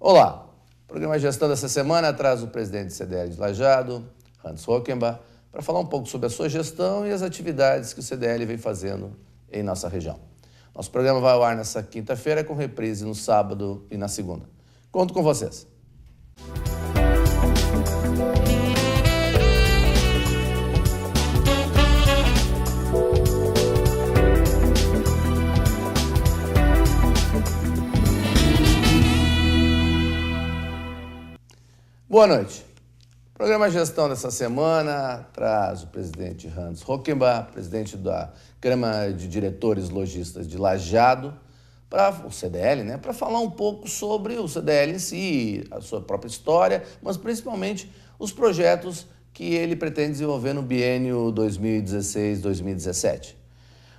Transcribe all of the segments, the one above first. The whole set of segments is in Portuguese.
Olá! O programa Gestão dessa semana traz o presidente do CDL de Lajeado, Hans Rockenbach, para falar um pouco sobre a sua gestão e as atividades que o CDL vem fazendo em nossa região. Nosso programa vai ao ar nessa quinta-feira, com reprise no sábado e na segunda. Conto com vocês! Boa noite. O programa Gestão dessa semana traz o presidente Hans Rockenbach, presidente da Câmara de Diretores Lojistas de Lajeado, para o CDL, para falar um pouco sobre o CDL em si, a sua própria história, mas principalmente os projetos que ele pretende desenvolver no biênio 2016-2017.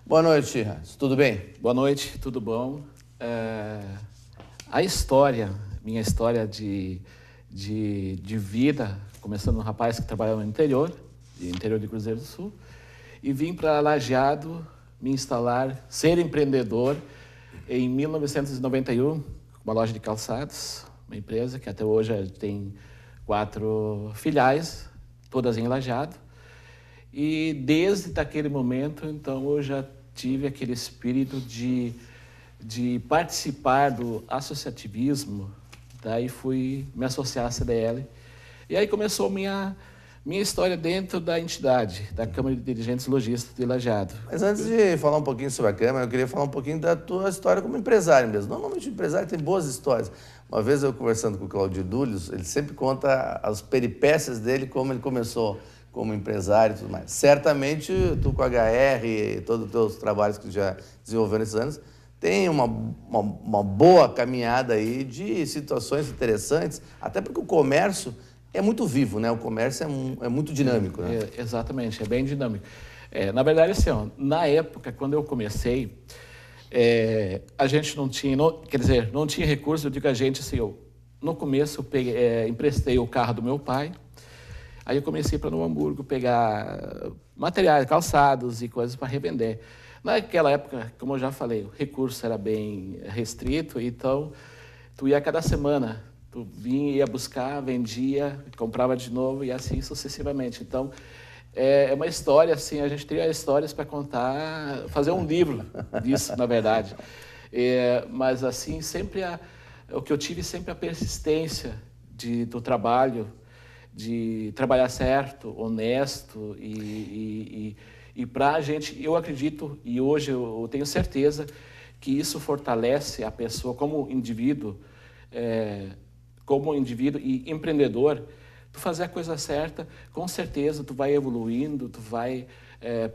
Boa noite, Hans. Tudo bem? Boa noite, tudo bom? Minha história de vida, começando um rapaz que trabalhava no interior de Cruzeiro do Sul, e vim para Lajeado me instalar, ser empreendedor em 1991, uma loja de calçados, uma empresa que até hoje tem 4 filiais, todas em Lajeado. E desde aquele momento, então, eu já tive aquele espírito de participar do associativismo. Daí fui me associar à CDL. E aí começou minha história dentro da entidade, da Câmara de Dirigentes Lojistas de Lajeado. Mas antes de falar um pouquinho sobre a Câmara, eu queria falar um pouquinho da tua história como empresário mesmo. Normalmente o empresário tem boas histórias. Uma vez eu conversando com o Claudio Dúlios, ele sempre conta as peripécias dele, como ele começou como empresário e tudo mais. Certamente tu com a HR e todos os teus trabalhos que tu já desenvolveu nesses anos, tem uma boa caminhada aí de situações interessantes, até porque o comércio é muito vivo, né? O comércio é muito dinâmico, né? Exatamente, é bem dinâmico. Na verdade, assim, na época, quando eu comecei, a gente não tinha recurso. Eu digo a gente, assim, no começo eu emprestei o carro do meu pai, aí eu comecei para Novo Hamburgo pegar materiais, calçados e coisas para revender. Naquela época, como eu já falei, o recurso era bem restrito, então tu ia cada semana, tu vinha, ia buscar, vendia, comprava de novo e assim sucessivamente. Então, é uma história, assim, a gente teria histórias para contar, fazer um livro disso, na verdade. Mas, assim, o que eu tive sempre a persistência do trabalho, de trabalhar certo, honesto e para a gente, eu acredito, e hoje eu tenho certeza, que isso fortalece a pessoa como indivíduo e empreendedor. Tu fazer a coisa certa, com certeza tu vai evoluindo, tu vai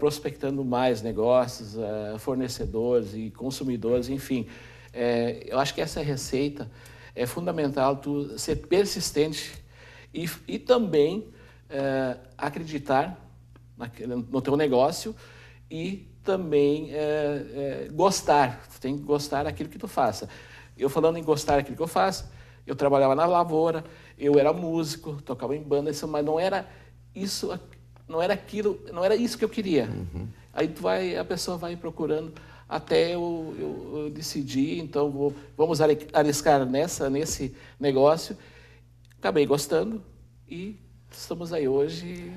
prospectando mais negócios, fornecedores e consumidores, enfim. Eu acho que essa receita é fundamental, tu ser persistente e também acreditar no teu negócio e também gostar. Tu tem que gostar daquilo que tu faça. Eu falando em gostar daquilo que eu faço, eu trabalhava na lavoura, eu era músico, tocava em banda, mas não era isso que eu queria. Uhum. Aí a pessoa vai procurando até eu decidir, então vamos arriscar nesse negócio. Acabei gostando e estamos aí hoje.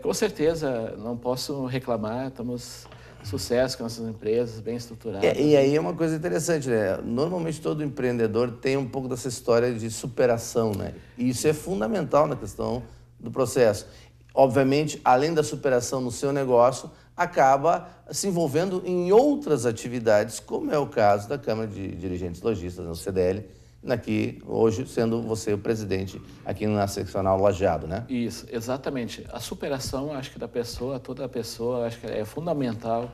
Com certeza, não posso reclamar, estamos sucesso com nossas empresas, bem estruturadas. E aí é uma coisa interessante, né? Normalmente todo empreendedor tem um pouco dessa história de superação, né? E isso é fundamental na questão do processo. Obviamente, além da superação no seu negócio, acaba se envolvendo em outras atividades, como é o caso da Câmara de Dirigentes Lojistas, no CDL, aqui hoje sendo você o presidente aqui na seccional Lajeado, né? Isso, exatamente. A superação, acho que da pessoa, toda a pessoa, acho que é fundamental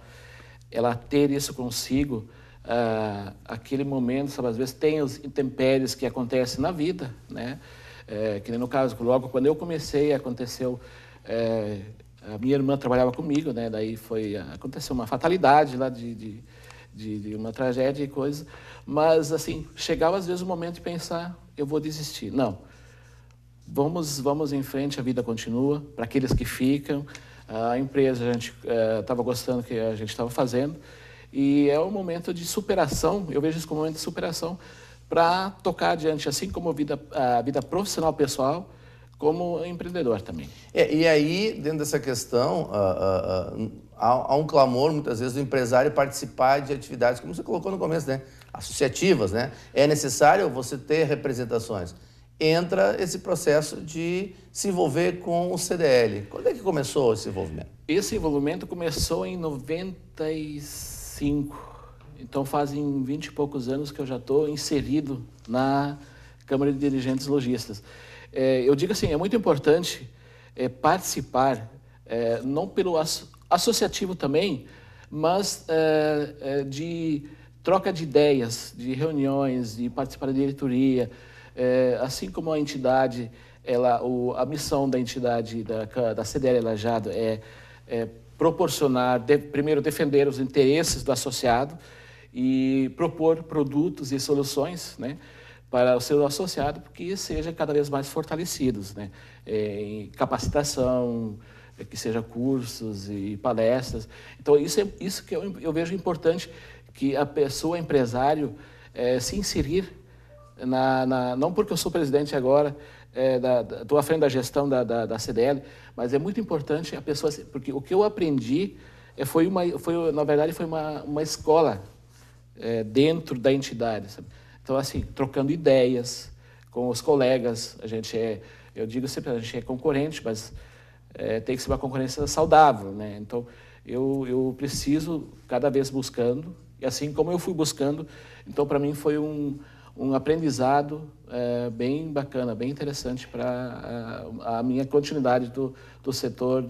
ela ter isso consigo, aquele momento, sabe, às vezes tem os intempéries que acontecem na vida, né? Que nem no caso, logo quando eu comecei, aconteceu, a minha irmã trabalhava comigo, né? Daí aconteceu uma fatalidade lá de uma tragédia e coisa, mas assim, chegava às vezes o momento de pensar, eu vou desistir. Não, vamos em frente, a vida continua, para aqueles que ficam, a empresa a gente estava gostando do que a gente estava fazendo, e é um momento de superação, eu vejo isso como um momento de superação para tocar adiante, assim como a vida profissional pessoal, como empreendedor também. E aí, dentro dessa questão, há um clamor, muitas vezes, do empresário participar de atividades, como você colocou no começo, né? Associativas, né? É necessário você ter representações. Entra esse processo de se envolver com o CDL. Quando é que começou esse envolvimento? Esse envolvimento começou em 95. Então, fazem 20 e poucos anos que eu já estou inserido na Câmara de Dirigentes Lojistas. Eu digo assim, é muito importante participar, não pelo associativo também, mas de troca de ideias, de reuniões, de participar da diretoria, assim como a entidade, a missão da entidade da CDL Lajeado é proporcionar, primeiro, defender os interesses do associado e propor produtos e soluções, né, para o seu associado, porque seja cada vez mais fortalecidos, né, em capacitação, que seja cursos e palestras. Então, isso que eu vejo importante, que a pessoa, empresário, se inserir não porque eu sou presidente agora, estou à frente da gestão da CDL, mas é muito importante a pessoa, porque o que eu aprendi na verdade, foi uma escola dentro da entidade, sabe? Então, assim, trocando ideias com os colegas, eu digo sempre, a gente é concorrente, mas tem que ser uma concorrência saudável, né? Então, eu preciso cada vez buscando, e assim como eu fui buscando, então, para mim foi um aprendizado bem bacana, bem interessante para a minha continuidade do setor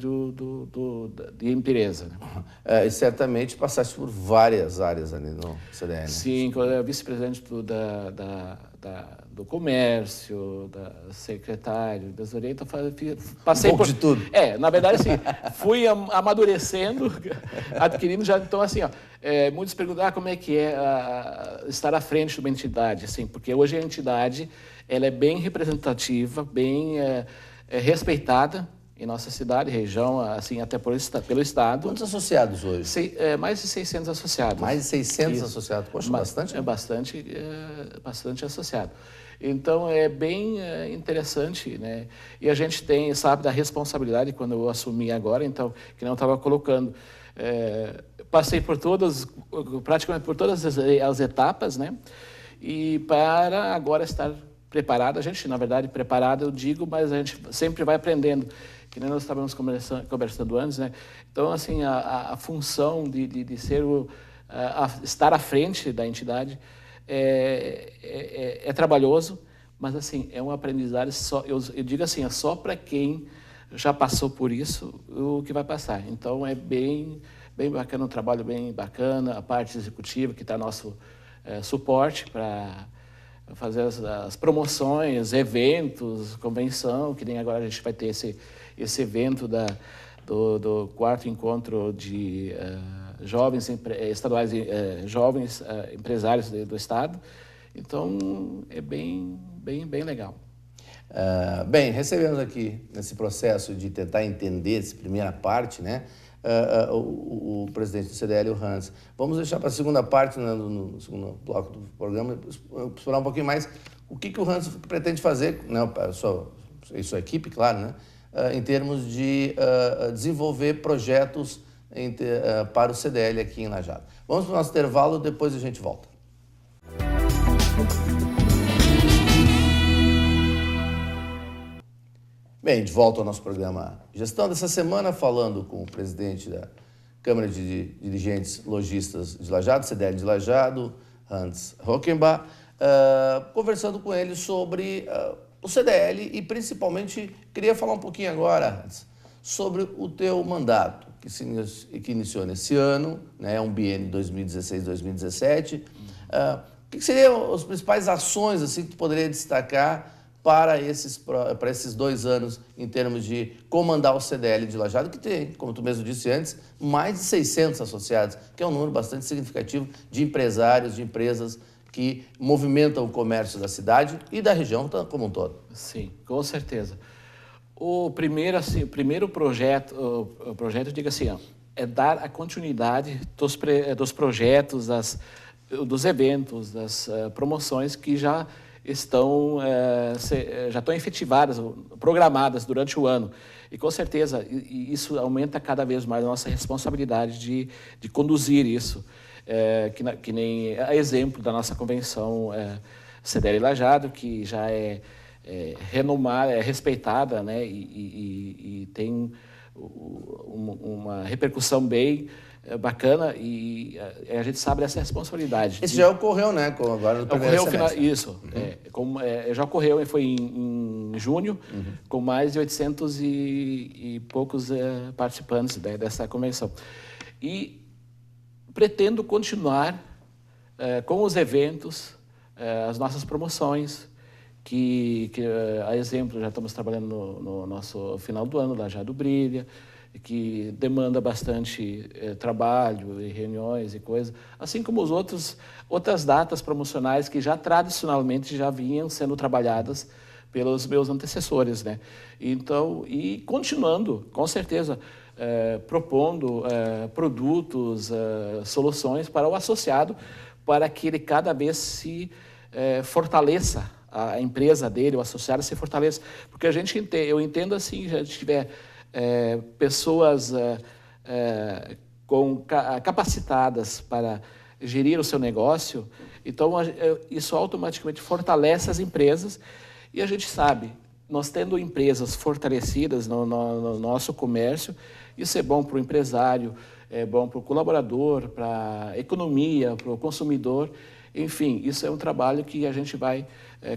de empresa. E certamente passaste por várias áreas ali no CDL. Sim, quando eu era vice-presidente do comércio, secretário, tesouraria, então passei por... de tudo. Na verdade, assim, fui amadurecendo, adquirindo já, então, assim, muitos perguntam, como é que é estar à frente de uma entidade, assim, porque hoje a entidade, ela é bem representativa, bem respeitada em nossa cidade, região, assim, até pelo Estado. Quantos associados hoje? Mais de 600 associados. Mais de 600 associados? Poxa, bastante? É bastante associado. Então, é bem interessante, né? E a gente sabe da responsabilidade quando eu assumi agora, então, que não estava colocando. Passei praticamente por todas as etapas, né? E para agora estar preparado, a gente, na verdade, preparado, eu digo, mas a gente sempre vai aprendendo, que nem nós estávamos conversando antes, né? Então, assim, a função de ser estar à frente da entidade é trabalhoso, mas, assim, é um aprendizado eu digo assim, é só para quem já passou por isso o que vai passar. Então, é bem bacana, um trabalho bem bacana, a parte executiva que está nosso suporte para fazer as promoções, eventos, convenção, que nem agora a gente vai ter esse evento do 4º encontro de jovens estaduais, jovens empresários do Estado. Então, é bem legal. Bem, recebemos aqui, nesse processo de tentar entender essa primeira parte, né, o presidente do CDL, o Hans. Vamos deixar para a segunda parte, no segundo bloco do programa, explorar um pouquinho mais o que o Hans pretende fazer, né, sua equipe, claro, né, em termos de desenvolver projetos para o CDL aqui em Lajeado. Vamos para o nosso intervalo, depois a gente volta. Bem, de volta ao nosso programa Gestão dessa semana, falando com o presidente da Câmara de Dirigentes Lojistas de Lajeado, CDL de Lajeado, Hans Rockenbach, conversando com ele sobre o CDL e, principalmente, queria falar um pouquinho agora, Hans, sobre o teu mandato, que iniciou nesse ano, né, um biênio 2016-2017. O que seriam as principais ações assim, que tu poderia destacar para esses 2 anos em termos de comandar o CDL de Lajeado, que tem, como tu mesmo disse antes, mais de 600 associados, que é um número bastante significativo de empresários, de empresas que movimentam o comércio da cidade e da região como um todo. Sim, com certeza. O primeiro projeto, eu digo assim, é dar a continuidade dos projetos, dos eventos, das promoções que já estão efetivadas, programadas durante o ano. E com certeza isso aumenta cada vez mais a nossa responsabilidade de conduzir isso, que nem a exemplo da nossa convenção CDL Lajeado, que já é renomada, é respeitada, né, e tem uma repercussão bem bacana, e a gente sabe dessa responsabilidade. Isso já ocorreu, né? Agora no primeiro semestre. Isso. Já ocorreu, foi em junho, com mais de 800 e poucos participantes dessa convenção. E pretendo continuar com os eventos, as nossas promoções, a exemplo, já estamos trabalhando no nosso final do ano, Lajeado Brilha, que demanda bastante trabalho e reuniões e coisas, assim como outras datas promocionais que já tradicionalmente já vinham sendo trabalhadas pelos meus antecessores, né? Então, e continuando, com certeza, propondo produtos, soluções para o associado, para que ele cada vez se fortaleça, a empresa dele, o associado se fortaleça, porque eu entendo assim, se a gente tiver pessoas capacitadas para gerir o seu negócio, então isso automaticamente fortalece as empresas, e a gente sabe, nós tendo empresas fortalecidas no nosso comércio, isso é bom para o empresário, é bom para o colaborador, para a economia, para o consumidor. Enfim, isso é um trabalho que a gente vai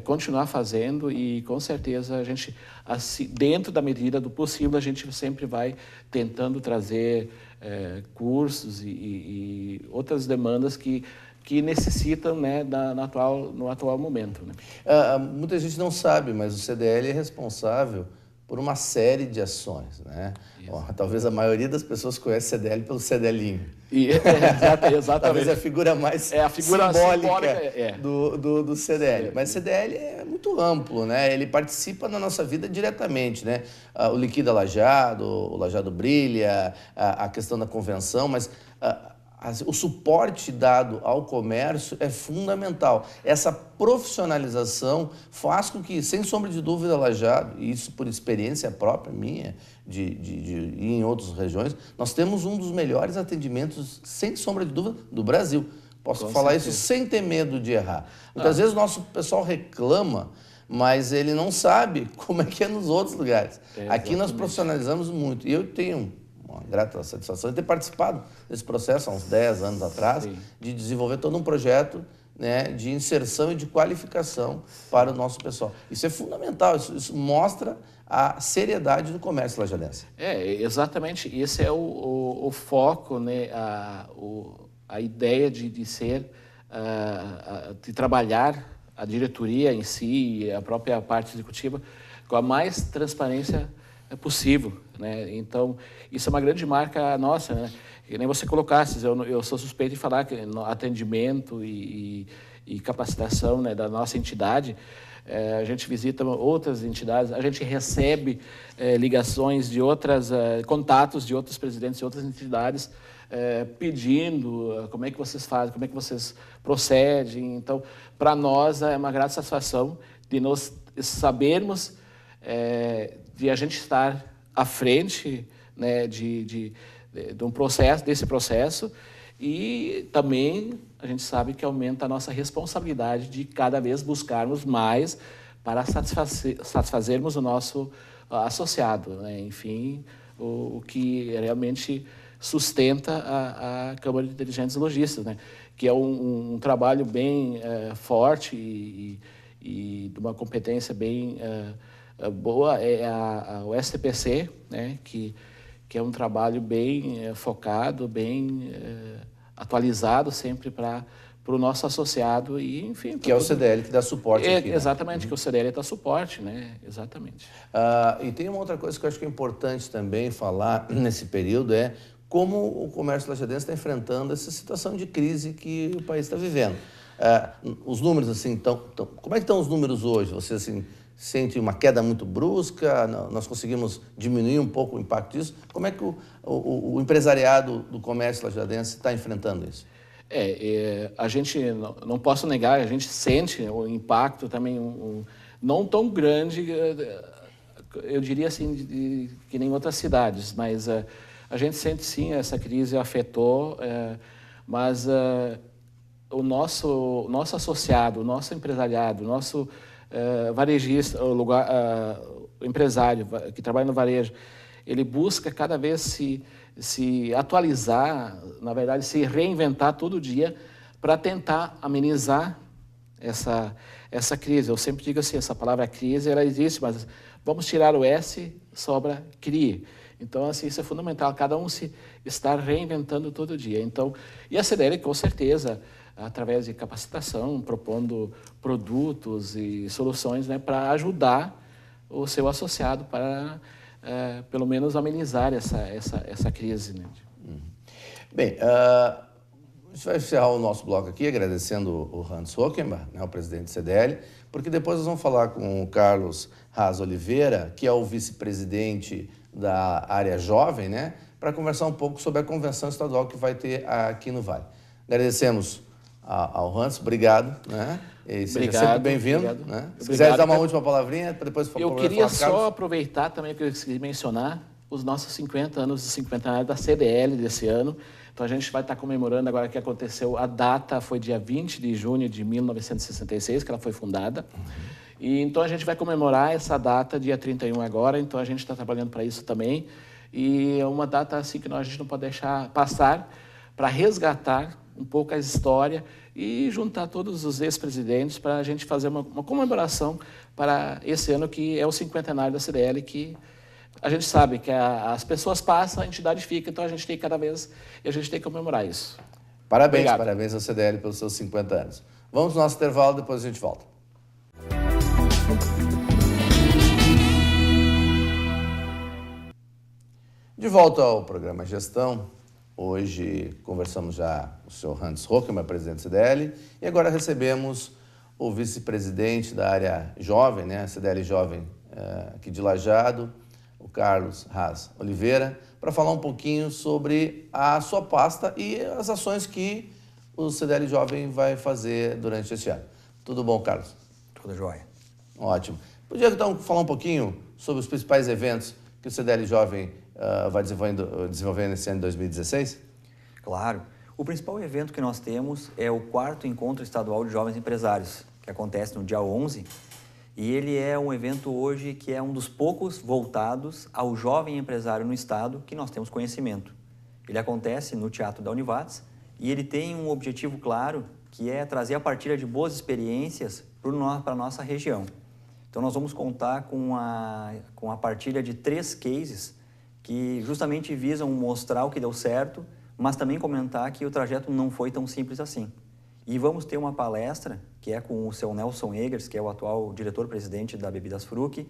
continuar fazendo, e com certeza a gente, assim, dentro da medida do possível, a gente sempre vai tentando trazer cursos e outras demandas que necessitam, né, no atual momento, né? Muita gente não sabe, mas o CDL é responsável por uma série de ações, né? Talvez a maioria das pessoas conhece CDL pelo CDLinho. Exatamente. Talvez a figura mais a figura simbólica do CDL. Mas o CDL é muito amplo, né? Ele participa na nossa vida diretamente, né? O Liquida Lajeado, o Lajeado Brilha, a questão da convenção, mas o suporte dado ao comércio é fundamental. Essa profissionalização faz com que, sem sombra de dúvida, Lajeado, e isso por experiência própria minha, de ir em outras regiões, nós temos um dos melhores atendimentos, sem sombra de dúvida, do Brasil. Posso falar isso sem ter medo de errar. Muitas vezes o nosso pessoal reclama, mas ele não sabe como é que é nos outros lugares. Aqui nós profissionalizamos muito. E eu tenho uma grata satisfação de ter participado desse processo há uns 10 anos atrás, de desenvolver todo um projeto, né, de inserção e de qualificação para o nosso pessoal. Isso é fundamental, isso mostra a seriedade do comércio lajadense. Exatamente. Esse é o foco, né, a ideia de ser, de trabalhar a diretoria em si e a própria parte executiva com a mais transparência possível, né? Então, isso é uma grande marca nossa, né? Que nem você colocasse, eu sou suspeito de falar que atendimento e capacitação, né, da nossa entidade, a gente visita outras entidades, a gente recebe ligações de contatos de outros presidentes de outras entidades, pedindo como é que vocês fazem, como é que vocês procedem. Então, para nós é uma grata satisfação de nós sabermos de a gente estar à frente, né, de um processo, desse processo, e também a gente sabe que aumenta a nossa responsabilidade de cada vez buscarmos mais para satisfazermos o nosso associado, né? Enfim, o que realmente sustenta a Câmara de Dirigentes e Lojistas, né? Que é um trabalho bem forte e de uma competência bem boa, o STPC, né? Que é um trabalho bem focado, bem atualizado sempre para o nosso associado e, enfim... Que é o CDL que dá suporte aqui, né? Exatamente, que o CDL dá suporte, né? Exatamente. E tem uma outra coisa que eu acho que é importante também falar nesse período, é como o comércio lajadense está enfrentando essa situação de crise que o país está vivendo. Os números, assim, como é que estão os números hoje? Você, assim, sente uma queda muito brusca? Nós conseguimos diminuir um pouco o impacto disso? Como é que o empresariado do comércio lajadense está enfrentando isso? A gente, não posso negar, a gente sente o impacto também, não tão grande, eu diria assim, que nem outras cidades, mas a gente sente sim, essa crise afetou, mas o nosso associado, o nosso empresariado, o nosso varejista, o empresário que trabalha no varejo, ele busca cada vez se atualizar, na verdade, se reinventar todo dia para tentar amenizar essa crise. Eu sempre digo assim, essa palavra crise, ela existe, mas vamos tirar o S, sobra CRI. Então, assim, isso é fundamental, cada um se estar reinventando todo dia. Então, e a CDL, com certeza, através de capacitação, propondo produtos e soluções, né, para ajudar o seu associado para pelo menos amenizar essa crise. Né? Bem, a gente vai encerrar o nosso bloco aqui agradecendo o Hans Hockenbach, né, o presidente do CDL, porque depois nós vamos falar com o Carlos Haas Oliveira, que é o vice-presidente da área jovem, né, para conversar um pouco sobre a convenção estadual que vai ter aqui no Vale. Agradecemos ao Hans, obrigado, né? E seja sempre bem-vindo. Né? Se quiser dar uma última palavrinha, depois eu queria só aproveitar também, que eu esqueci de mencionar, os nossos 50 anos de cinquentenário da CDL desse ano. Então a gente vai estar comemorando agora que aconteceu, a data foi dia 20 de junho de 1966, que ela foi fundada. E então a gente vai comemorar essa data dia 31 agora, então a gente está trabalhando para isso também. E é uma data assim que a gente não pode deixar passar para resgatar um pouco a história e juntar todos os ex-presidentes para a gente fazer uma comemoração para esse ano que é o cinquentenário da CDL, que a gente sabe que as pessoas passam, a entidade fica, então a gente tem cada vez, e a gente tem que comemorar isso. Parabéns, Obrigado. Parabéns ao CDL pelos seus 50 anos. Vamos no nosso intervalo, depois a gente volta. De volta ao programa Gestão. Hoje conversamos já com o senhor Hans Hockenbach, presidente do CDL, e agora recebemos o vice-presidente da área jovem, né, CDL Jovem, aqui de Lajeado, o Carlos Haas Oliveira, para falar um pouquinho sobre a sua pasta e as ações que o CDL Jovem vai fazer durante este ano. Tudo bom, Carlos? Tudo jóia. Ótimo. Podia então falar um pouquinho sobre os principais eventos que o CDL Jovem vai desenvolvendo nesse ano de 2016? Claro. O principal evento que nós temos é o 4º Encontro Estadual de Jovens Empresários, que acontece no dia 11, e ele é um evento hoje que é um dos poucos voltados ao jovem empresário no estado que nós temos conhecimento. Ele acontece no Teatro da Univates e ele tem um objetivo claro, que é trazer a partilha de boas experiências para a nossa região. Então nós vamos contar com a partilha de 3 cases que justamente visam mostrar o que deu certo, mas também comentar que o trajeto não foi tão simples assim. E vamos ter uma palestra, que é com o seu Nelson Eggers, que é o atual diretor-presidente da Bebidas Fruc,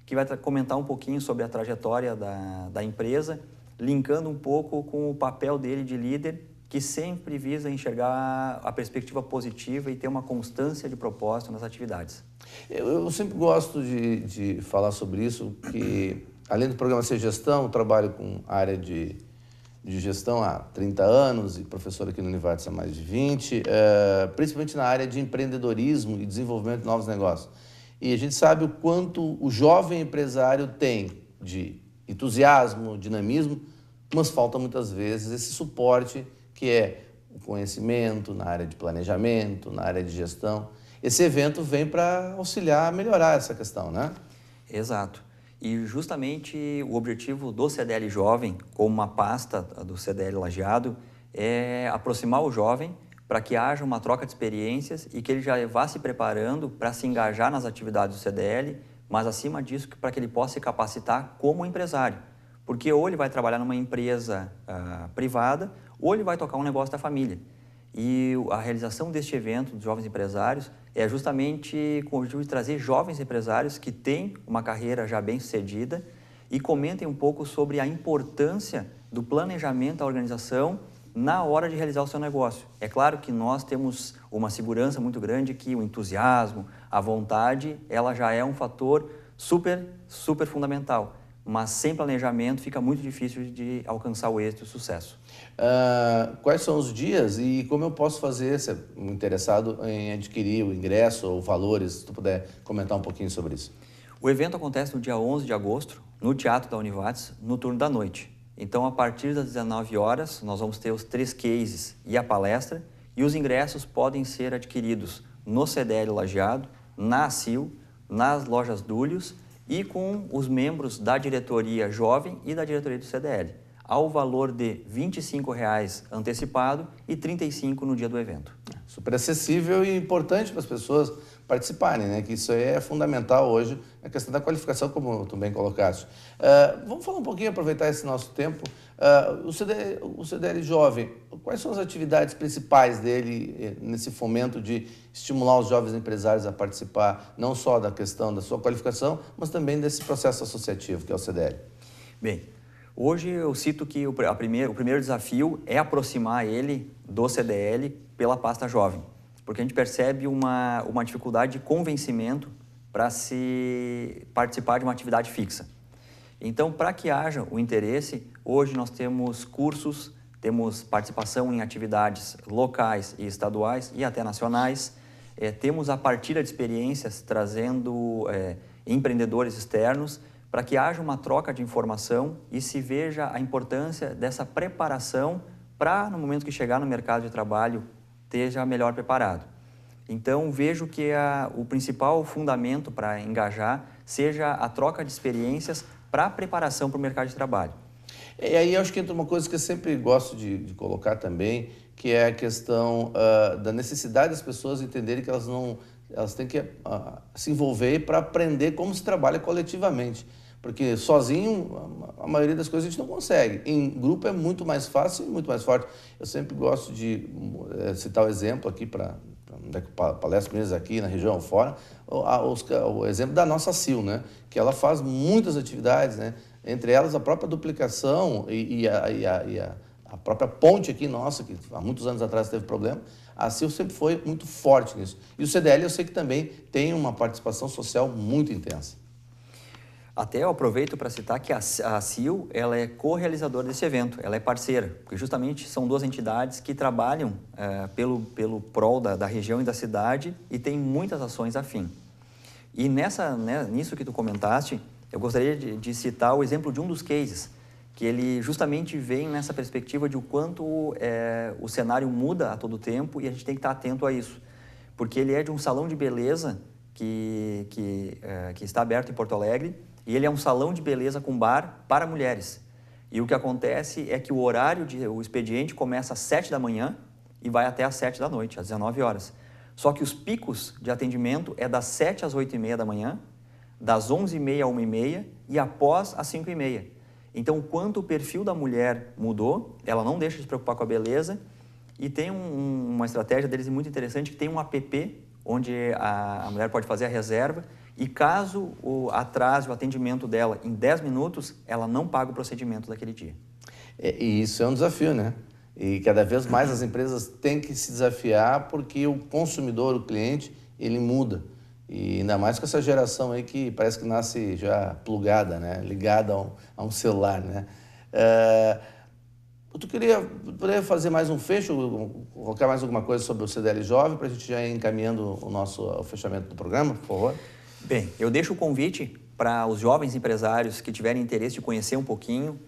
que vai comentar um pouquinho sobre a trajetória da empresa, linkando um pouco com o papel dele de líder, que sempre visa enxergar a perspectiva positiva e ter uma constância de propósito nas atividades. Eu sempre gosto de falar sobre isso, que além do programa Ser Gestão, eu trabalho com a área de gestão há 30 anos e professor aqui no Univates há mais de 20, principalmente na área de empreendedorismo e desenvolvimento de novos negócios. E a gente sabe o quanto o jovem empresário tem de entusiasmo, dinamismo, mas falta muitas vezes esse suporte que é o conhecimento na área de planejamento, na área de gestão. Esse evento vem para auxiliar a melhorar essa questão, né? Exato. E justamente o objetivo do CDL Jovem, como uma pasta do CDL Lajeado, é aproximar o jovem para que haja uma troca de experiências e que ele já vá se preparando para se engajar nas atividades do CDL, mas acima disso para que ele possa se capacitar como empresário. Porque ou ele vai trabalhar numa empresa privada ou ele vai tocar um negócio da família. E a realização deste evento dos jovens empresários é justamente com o objetivo de trazer jovens empresários que têm uma carreira já bem sucedida e comentem um pouco sobre a importância do planejamento da organização na hora de realizar o seu negócio. É claro que nós temos uma segurança muito grande que o entusiasmo, a vontade, ela já é um fator super fundamental. mas sem planejamento fica muito difícil de alcançar o êxito e o sucesso. Quais são os dias e como eu posso fazer, se é interessado em adquirir o ingresso ou valores, se tu puder comentar um pouquinho sobre isso. O evento acontece no dia 11 de agosto, no Teatro da Univates, no turno da noite. Então, a partir das 19 horas, nós vamos ter os 3 cases e a palestra, e os ingressos podem ser adquiridos no CDL Lajeado, na ACIL, nas lojas Dúlios e com os membros da diretoria jovem e da diretoria do CDL, ao valor de R$ 25,00 antecipado e R$ 35,00 no dia do evento. Super acessível e importante para as pessoas participarem, né? Que isso aí é fundamental hoje, a questão da qualificação, como tu bem colocaste. Vamos falar um pouquinho, aproveitar esse nosso tempo. O CDL Jovem, quais são as atividades principais dele nesse fomento de estimular os jovens empresários a participar, não só da questão da sua qualificação, mas também desse processo associativo, que é o CDL? Bem, hoje eu cito que o primeiro desafio é aproximar ele do CDL pela pasta jovem, porque a gente percebe uma dificuldade de convencimento para se participar de uma atividade fixa. Então, para que haja o interesse, hoje nós temos cursos, temos participação em atividades locais e estaduais e até nacionais, temos a partilha de experiências trazendo empreendedores externos, para que haja uma troca de informação e se veja a importância dessa preparação para, no momento que chegar no mercado de trabalho, esteja melhor preparado. Então, vejo que o principal fundamento para engajar seja a troca de experiências para a preparação para o mercado de trabalho. E aí acho que entra uma coisa que eu sempre gosto de colocar também, que é a questão da necessidade das pessoas entenderem que elas têm que se envolver para aprender como se trabalha coletivamente. Porque sozinho, a maioria das coisas a gente não consegue. Em grupo é muito mais fácil e muito mais forte. Eu sempre gosto de citar o exemplo aqui para palestras minhas aqui na região ou fora, o exemplo da nossa CIL, né? Que ela faz muitas atividades, né? Entre elas a própria duplicação e a própria ponte aqui nossa, que há muitos anos atrás teve problema. A CIL sempre foi muito forte nisso. E o CDL eu sei que também tem uma participação social muito intensa. Até eu aproveito para citar que a CIL ela é co-realizadora desse evento, ela é parceira, porque justamente são duas entidades que trabalham pelo prol da região e da cidade e tem muitas ações afim. E nisso que tu comentaste, eu gostaria de citar o exemplo de um dos cases, que ele justamente vem nessa perspectiva de o quanto o cenário muda a todo tempo e a gente tem que estar atento a isso. Porque ele é de um salão de beleza que está aberto em Porto Alegre, e ele é um salão de beleza com bar para mulheres. E o que acontece é que o expediente começa às 7 da manhã e vai até às 7 da noite, às 19 horas. Só que os picos de atendimento é das 7 às 8h30 da manhã, das 11h30 à 1h30 e após às 5h30. Então, quanto o perfil da mulher mudou, ela não deixa de se preocupar com a beleza e tem uma estratégia deles muito interessante, que tem um app onde a mulher pode fazer a reserva e caso atrase o atendimento dela em 10 minutos, ela não paga o procedimento daquele dia. E isso é um desafio, né? E cada vez mais as empresas têm que se desafiar porque o consumidor, o cliente, ele muda. E ainda mais com essa geração aí que parece que nasce já plugada, né? Ligada a um celular, né? Tu poderia fazer mais um fecho, colocar mais alguma coisa sobre o CDL Jovem para a gente já ir encaminhando o fechamento do programa, por favor? Bem, eu deixo o convite para os jovens empresários que tiverem interesse de conhecer um pouquinho.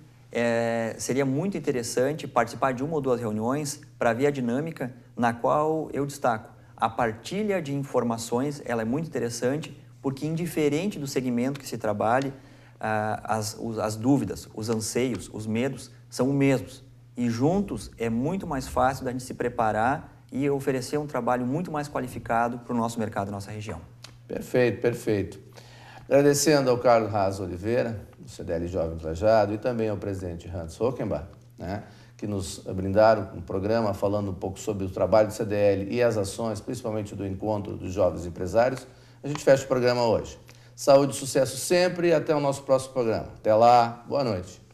Seria muito interessante participar de uma ou duas reuniões para ver a dinâmica na qual eu destaco. A partilha de informações ela é muito interessante porque, indiferente do segmento que se trabalhe, as dúvidas, os anseios, os medos são os mesmos. E juntos é muito mais fácil da gente se preparar e oferecer um trabalho muito mais qualificado para o nosso mercado, nossa região. Perfeito, perfeito. Agradecendo ao Carlos Haas Oliveira, do CDL Jovem Lajeado, e também ao presidente Hans Hockenbach, né, que nos brindaram um programa falando um pouco sobre o trabalho do CDL e as ações, principalmente do encontro dos jovens empresários. A gente fecha o programa hoje. Saúde e sucesso sempre e até o nosso próximo programa. Até lá, boa noite.